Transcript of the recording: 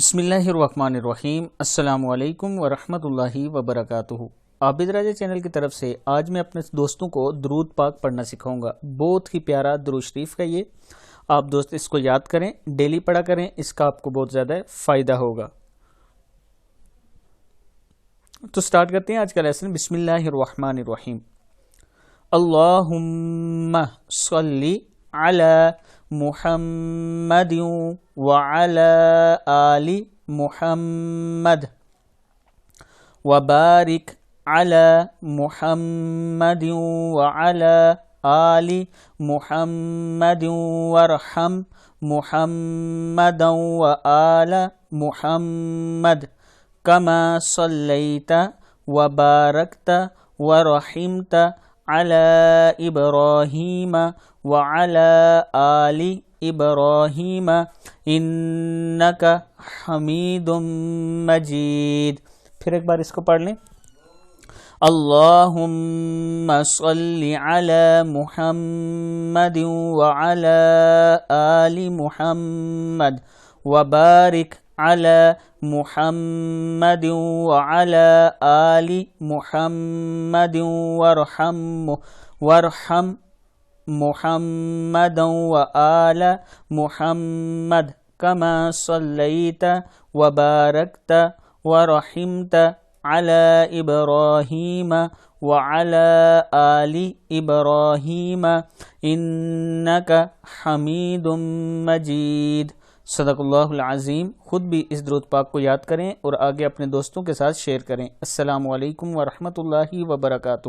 بسم اللہ الرحمن الرحیم۔ السلام علیکم ورحمۃ اللہ وبرکاتہ۔ عابد راجہ چینل کی طرف سے آج میں اپنے دوستوں کو درود پاک پڑھنا سکھاؤں گا۔ بہت ہی پیارا درود شریف کا یہ آپ دوست اس کو یاد کریں، ڈیلی پڑھا کریں، اس کا آپ کو بہت زیادہ فائدہ ہوگا۔ تو سٹارٹ کرتے ہیں آج کا لیسن۔ بسم اللہ الرحمن الرحیم۔ اللہم صلی علی محمد وعلی آل محمد وبارک علی محمد وعلی آل محمد وارحم محمد وآل محمد کما صلیت وبارکت ورحمت علی ابراہیم وعلی آل ابراہیم انک حمید مجید۔ پھر ایک بار اس کو پڑھ لیں۔ اللہم صلی علی محمد وعلی آل محمد وبارک علی محمد وعلی آل محمد وارحم محمد وآل محمد کما صلیت وبارکت ورحمت علی ابراہیم وعلی آل ابراہیم انک حمید مجید۔ صدق اللہ العظیم۔ خود بھی اس درود پاک کو یاد کریں اور آگے اپنے دوستوں کے ساتھ شیئر کریں۔ السلام علیکم ورحمۃ اللہ وبرکاتہ۔